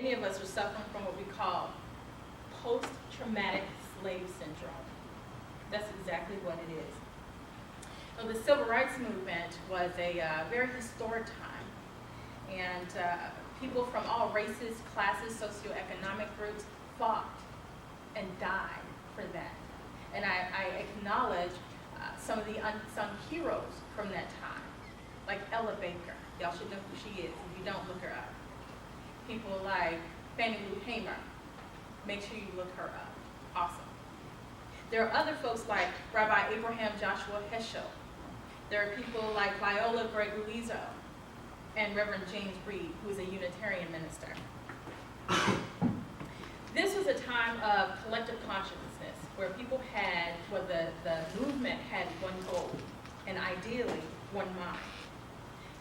Many of us are suffering from what we call post-traumatic slave syndrome. That's exactly what it is. So the Civil Rights Movement was a very historic time, and people from all races, classes, socioeconomic groups fought and died for that. And I acknowledge some of the unsung heroes from that time, like Ella Baker. Y'all should know who she is. If you don't, look her up. People like Fannie Lou Hamer. Make sure you look her up. Awesome. There are other folks like Rabbi Abraham Joshua Heschel. There are people like Viola Gregorizzo and Reverend James Reed, who is a Unitarian minister. This was a time of collective consciousness where people had, where the movement had one goal, and ideally one mind.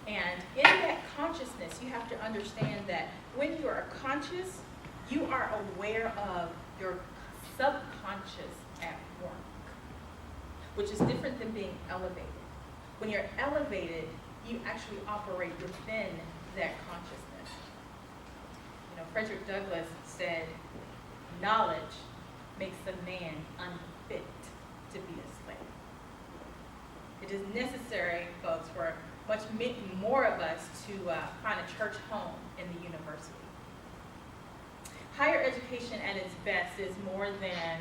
And in that consciousness, you have to understand that when you are conscious, you are aware of your subconscious at work, which is different than being elevated. When you're elevated, you actually operate within that consciousness. You know, Frederick Douglass said, knowledge makes a man unfit to be a slave. It is necessary, folks, for much more of us to find a church home in the university. Higher education at its best is more than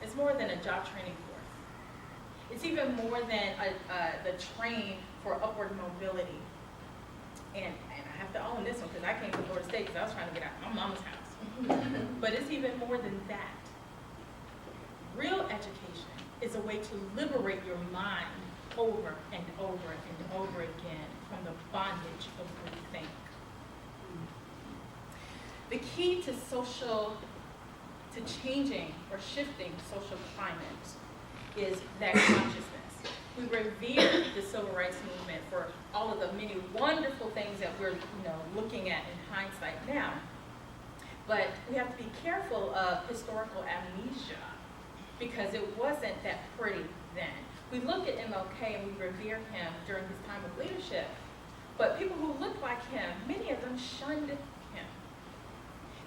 a job training course. It's even more than the train for upward mobility. And I have to own this one because I came from Florida State because I was trying to get out of my mama's house. But it's even more than that. Real education is a way to liberate your mind over and over and over again from the bondage of groupthink. The key to changing or shifting social climate is that consciousness. We revere the Civil Rights Movement for all of the many wonderful things that we're looking at in hindsight now. But we have to be careful of historical amnesia because it wasn't that pretty then. We look at MLK and we revere him during his time of leadership, but people who looked like him, many of them shunned him.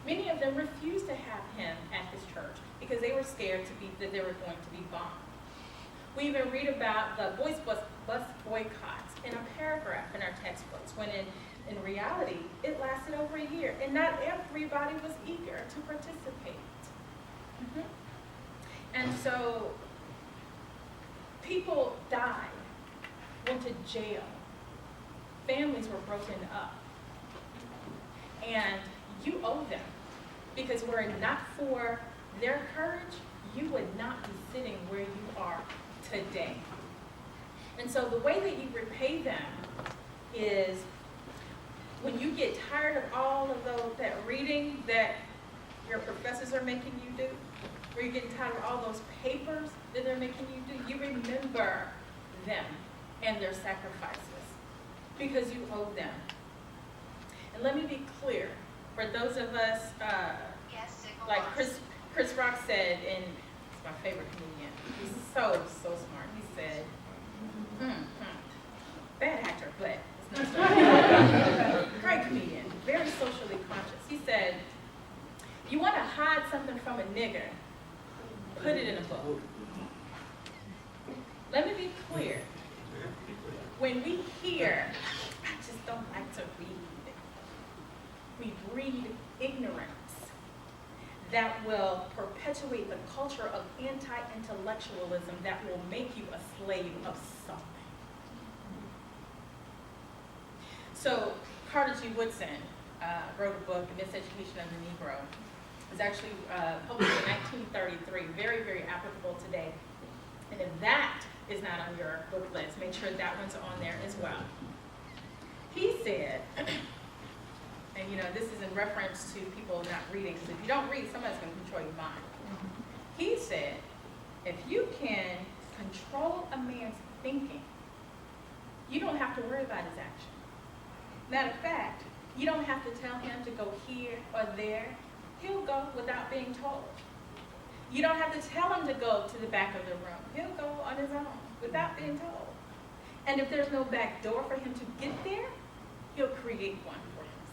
Many of them refused to have him at his church because they were scared that they were going to be bombed. We even read about the bus boycotts in a paragraph in our textbooks, when in reality, it lasted over a year, and not everybody was eager to participate. And so, people died, went to jail, families were broken up, and you owe them, because were it not for their courage, you would not be sitting where you are today. And so the way that you repay them is when you get tired of all of that reading that your professors are making you do, where you're getting tired of all those papers that they're making you do, you remember them and their sacrifices because you owe them. And let me be clear, for those of us, like Chris Rock said, and he's my favorite comedian, he's so smart. He said, bad actor, but it's not so great comedian, very socially conscious. He said, you want to hide something from a nigger, put it in a book. Let me be clear. When we hear, I just don't like to read, we breed ignorance that will perpetuate the culture of anti-intellectualism that will make you a slave of something. So Carter G. Woodson wrote a book, Miseducation of the Negro. It was actually published in 1933, very, very applicable today. And if that is not on your book list, make sure that one's on there as well. He said, and this is in reference to people not reading, because if you don't read, somebody's going to control your mind. He said, if you can control a man's thinking, you don't have to worry about his action. Matter of fact, you don't have to tell him to go here or there. He'll go without being told. You don't have to tell him to go to the back of the room. He'll go on his own without being told. And if there's no back door for him to get there, he'll create one for himself.